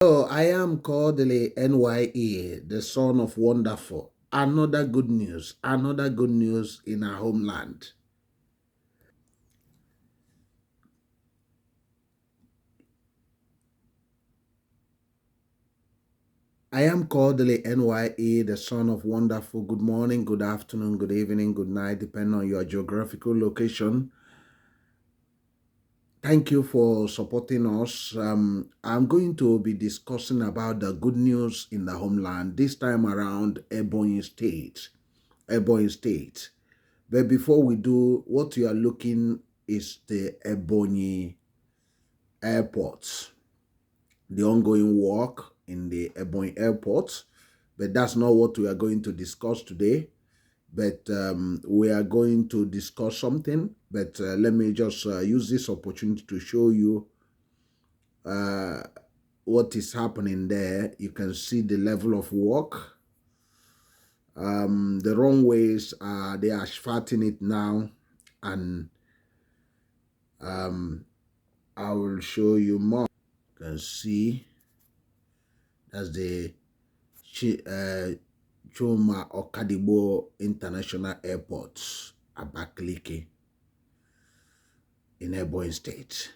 Oh, I am Kodili-nye, the son of wonderful. Another good news in our homeland. I am Kodili-nye, the son of wonderful. Good morning, good afternoon, good evening, good night, depending on your geographical location. Thank you for supporting us. I'm going to be discussing about the good news in the homeland, this time around Ebonyi State. Ebonyi State. But before we do, what you are looking is the Ebonyi airport, the ongoing work in the Ebonyi airport. But that's not what we are going to discuss today. But we are going to discuss something. But let me just use this opportunity to show you uh, what is happening there. You can see the level of work. The runways, they are asphalting it now, and I will show you more. You can see that's the Chuma Okadibo International Airport, Abakaliki, in Ebonyi State.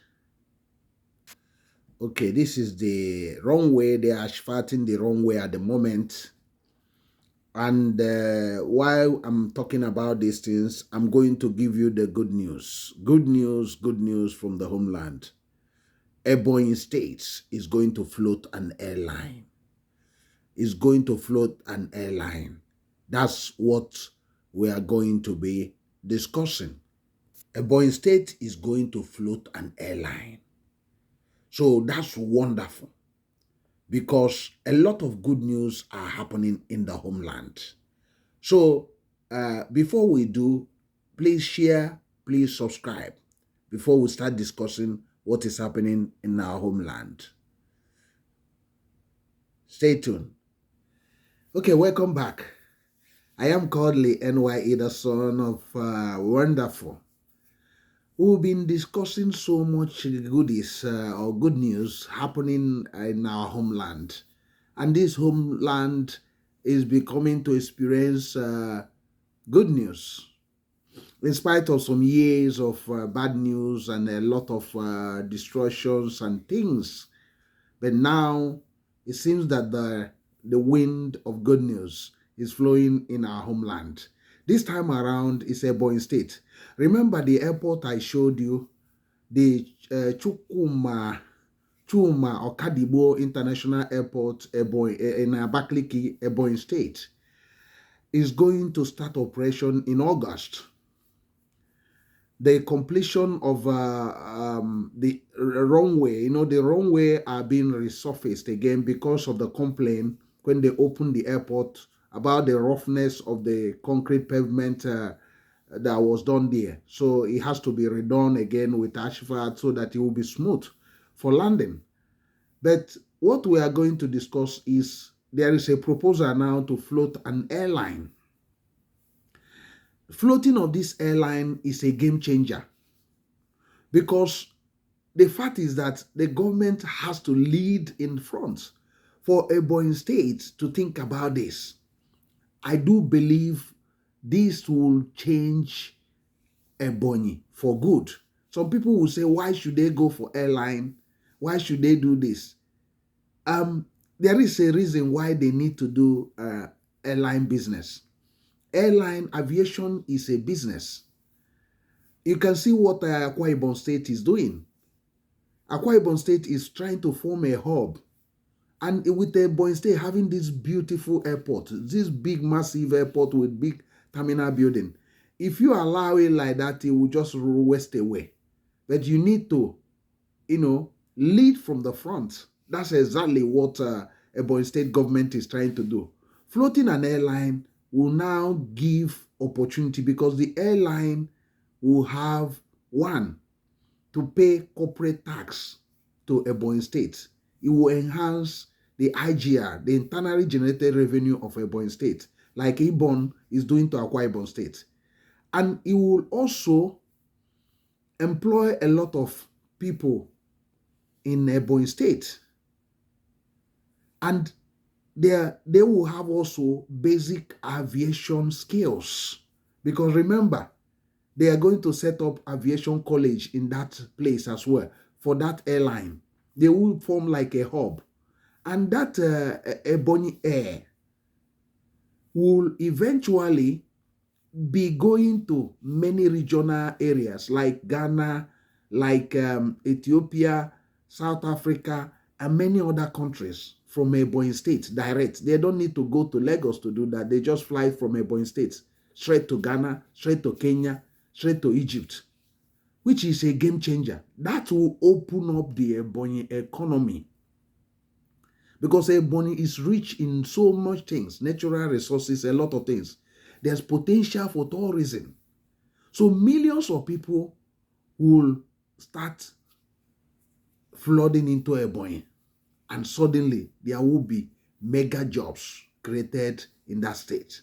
Okay, this is the runway. They are asphalting the runway at the moment. And while I'm talking about these things, I'm going to give you the good news. Good news from the homeland. Ebonyi State is going to float an airline. Is going to float an airline. That's what we are going to be discussing. Ebonyi State is going to float an airline. So that's wonderful, because a lot of good news are happening in the homeland. So before we do, please share, please subscribe before we start discussing what is happening in our homeland. Stay tuned. Okay, welcome back. I am Kodili-nye, the son of wonderful. We've been discussing so much goodies or good news happening in our homeland. And this homeland is becoming to experience good news. In spite of some years of bad news and a lot of destructions and things. But now it seems that the wind of good news is flowing in our homeland. This time around is Ebonyi State. Remember the airport I showed you, the Chuma Okadibo International Airport Ebonyi, in Abakaliki, Ebonyi State, is going to start operation in August. The completion of the runway, the runway are being resurfaced again because of the complaint when they opened the airport about the roughness of the concrete pavement that was done there. So it has to be redone again with asphalt so that it will be smooth for landing. But what we are going to discuss is there is a proposal now to float an airline. Floating of this airline is a game changer, because the fact is that the government has to lead in front for Ebonyi State to think about this. I do believe this will change Ebonyi for good. Some people will say, why should they go for airline? Why should they do this? There is a reason why they need to do airline business. Airline aviation is a business. You can see what Akwa Ibom State is doing. Akwa Ibom State is trying to form a hub. And with Ebonyi State having this beautiful airport, this big massive airport with big terminal building, if you allow it like that, it will just waste away. But you need to, lead from the front. That's exactly what Ebonyi State government is trying to do. Floating an airline will now give opportunity, because the airline will have, one, to pay corporate tax to Ebonyi State. It will enhance the IGR, the internally generated revenue of Ebonyi State, like Ibon is doing to Akwa Ibom State. And it will also employ a lot of people in Ebonyi State. And they will have also basic aviation skills. Because remember, they are going to set up aviation college in that place as well for that airline. They will form like a hub. And that Ebonyi Air will eventually be going to many regional areas like Ghana, like Ethiopia, South Africa, and many other countries from Ebonyi State direct. They don't need to go to Lagos to do that. They just fly from Ebonyi State straight to Ghana, straight to Kenya, straight to Egypt, which is a game changer. That will open up the Ebonyi economy, because Ebonyi is rich in so much things, natural resources, a lot of things. There's potential for tourism. So millions of people will start flooding into Ebonyi, and suddenly there will be mega jobs created in that state.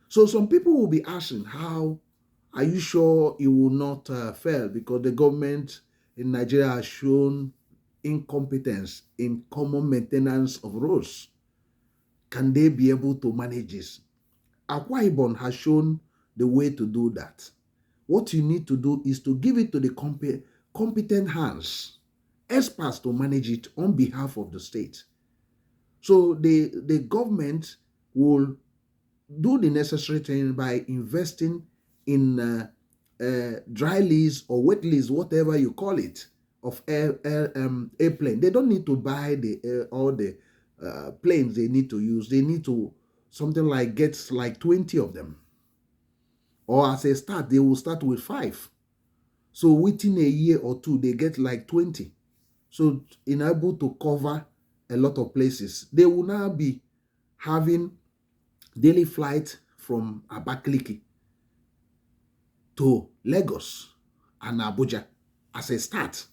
So some people will be asking, how are you sure it will not fail? Because the government in Nigeria has shown incompetence in common maintenance of roads. Can they be able to manage this? Akwa Ibom has shown the way to do that. What you need to do is to give it to the competent hands, experts to manage it on behalf of the state. So the government will do the necessary thing by investing in dry lease or wet lease, whatever you call it, of airplane. They don't need to buy all the planes they need to use. They need to something like get like 20 of them. Or as a start, they will start with 5. So within a year or two, they get like 20. So in able to cover a lot of places, they will now be having daily flight from Abakaliki to Lagos and Abuja as a start.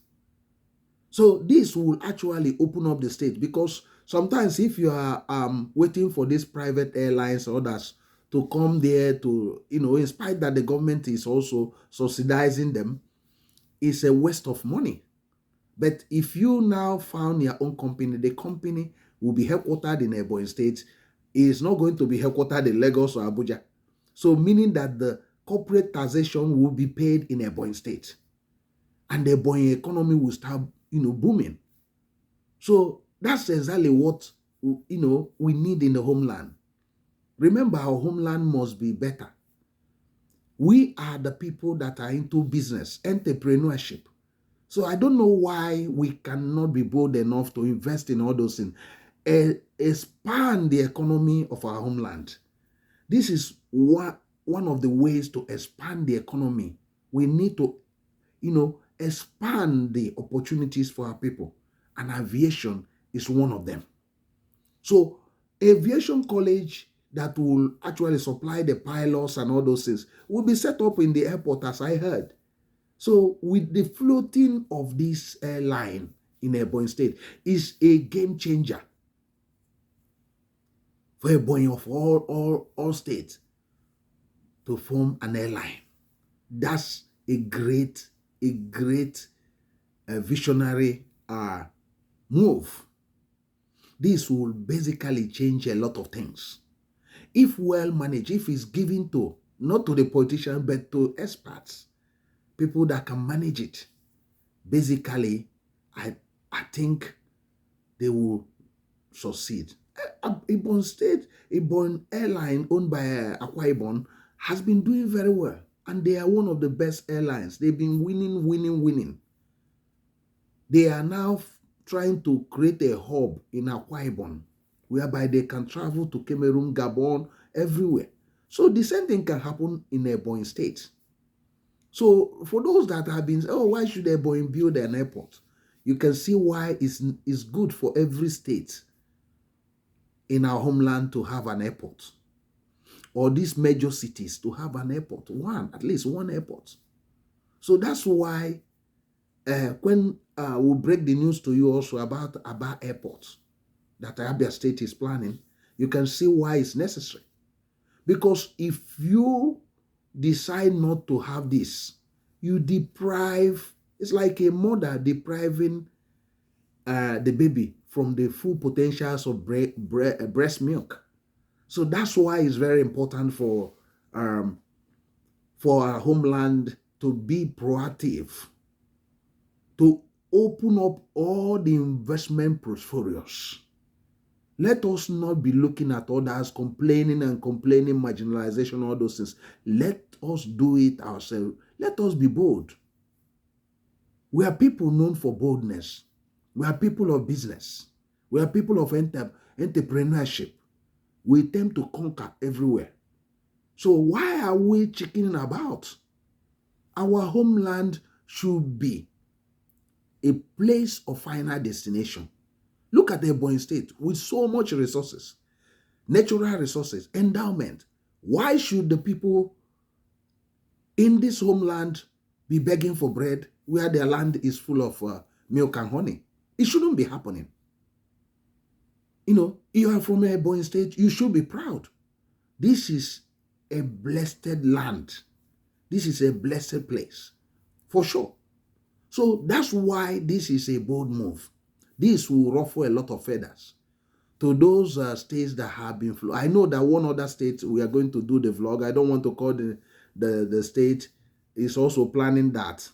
So this will actually open up the state, because sometimes if you are waiting for these private airlines or others to come there to, in spite that the government is also subsidizing them, it's a waste of money. But if you now found your own company, the company will be headquartered in Ebonyi State. It's not going to be headquartered in Lagos or Abuja. So meaning that the corporate taxation will be paid in Ebonyi State. And the Ebonyi economy will start, booming. So that's exactly what, we need in the homeland. Remember, our homeland must be better. We are the people that are into business, entrepreneurship. So I don't know why we cannot be bold enough to invest in all those things. Expand the economy of our homeland. This is one of the ways to expand the economy. We need to, expand the opportunities for our people. And aviation is one of them. So aviation college that will actually supply the pilots and all those things will be set up in the airport, as I heard. So with the floating of this airline in Ebonyi State is a game changer for Ebonyi of all states to form an airline. That's a great visionary move. This will basically change a lot of things. If well managed, if it's given to, not to the politicians, but to experts, people that can manage it, basically, I think they will succeed. Ebonyi State, Ebonyi Airline, owned by Akwa Ibom, has been doing very well. And they are one of the best airlines. They've been winning. They are now trying to create a hub in Akwa Ibom, whereby they can travel to Cameroon, Gabon, everywhere. So the same thing can happen in Ebonyi State. So for those that have been, why should Ebonyi build an airport? You can see why it's good for every state in our homeland to have an airport, or these major cities to have an airport, at least one airport. So that's why when we'll break the news to you also about Aba Airport that Abia State is planning, you can see why it's necessary. Because if you decide not to have this, you deprive, it's like a mother depriving the baby from the full potentials of breast milk. So that's why it's very important for our homeland to be proactive, to open up all the investment portfolios. Let us not be looking at others, complaining, marginalization, all those things. Let us do it ourselves. Let us be bold. We are people known for boldness. We are people of business. We are people of entrepreneurship. We attempt to conquer everywhere. So why are we chickening about? Our homeland should be a place of final destination. Look at the Ebonyi state with so much resources, natural resources, endowment. Why should the people in this homeland be begging for bread where their land is full of milk and honey? It shouldn't be happening. You are from Ebonyi state, you should be proud. This is a blessed land. This is a blessed place, for sure. So that's why this is a bold move. This will ruffle a lot of feathers to those states that have been I know that one other state we are going to do the vlog. I don't want to call the state is also planning that.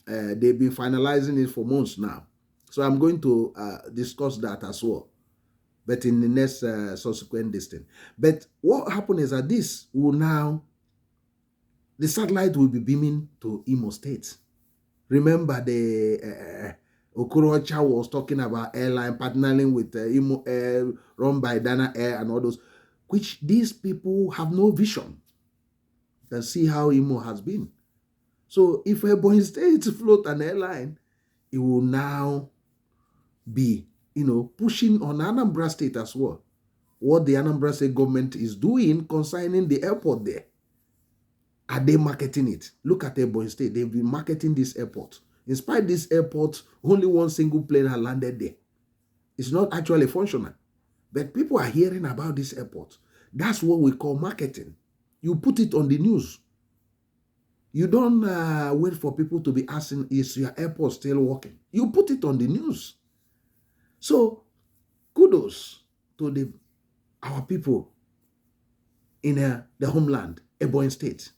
They've been finalizing it for months now. So I'm going to discuss that as well, but in the next subsequent distance. But what happened is that this will now, the satellite will be beaming to Imo State. Remember the Okorocha was talking about Airline partnering with Imo Air, run by Dana Air and all those, which these people have no vision. You can see how Imo has been. So if Ebonyi State float an airline, it will now be, pushing on Anambra State as well. What the Anambra State government is doing concerning the airport there. Are they marketing it? Look at Ebonyi State. They've been marketing this airport. In spite of this airport, only one single plane has landed there. It's not actually functional. But people are hearing about this airport. That's what we call marketing. You put it on the news. You don't wait for people to be asking, is your airport still working? You put it on the news. So, kudos to our people in the homeland, Ebonyi State.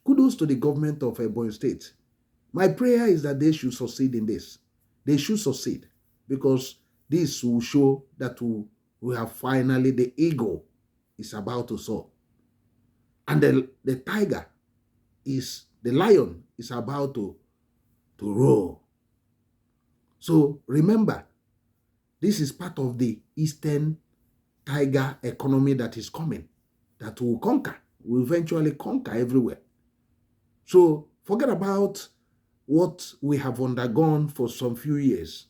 Kudos to the government of Ebonyi State. My prayer is that they should succeed in this. They should succeed, because this will show that we have finally, the eagle is about to soar. And the lion is about to roar. So remember, this is part of the Eastern tiger economy that is coming, that will conquer, will eventually conquer everywhere. So forget about what we have undergone for some few years.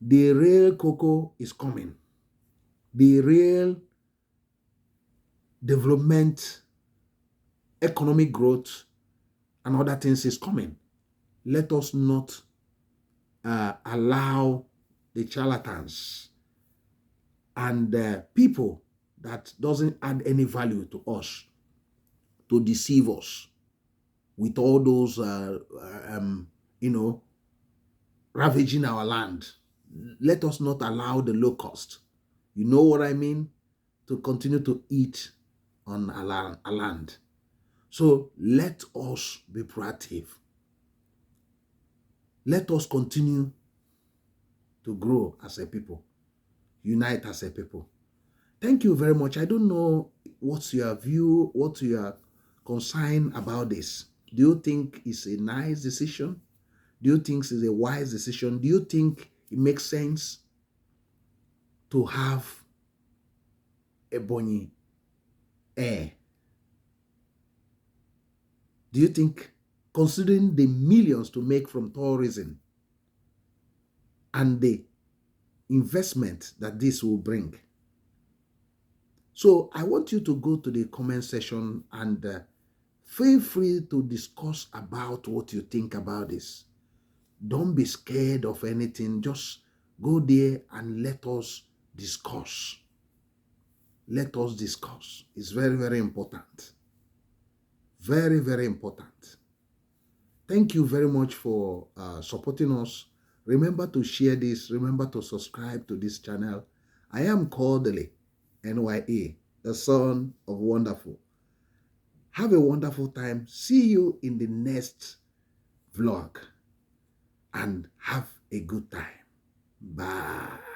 The real cocoa is coming. The real development, economic growth, and other things is coming. Let us not allow the charlatans and people that doesn't add any value to us to deceive us with all those, ravaging our land. Let us not allow the locust, you know what I mean, to continue to eat on our land. So let us be proactive. Let us continue to grow as a people, unite as a people. Thank you very much. I don't know what's your view, what's your concern about this. Do you think it's a nice decision? Do you think it's a wise decision? Do you think it makes sense to have Ebonyi Air? Do you think, considering the millions to make from tourism and the investment that this will bring? So I want you to go to the comment section and feel free to discuss about what you think about this. Don't be scared of anything. Just go there and let us discuss. Let us discuss. It's very, very important. Very, very important. Thank you very much for supporting us. Remember to share this. Remember to subscribe to this channel. I am Kodili-nye, the son of wonderful. Have a wonderful time. See you in the next vlog. And have a good time. Bye.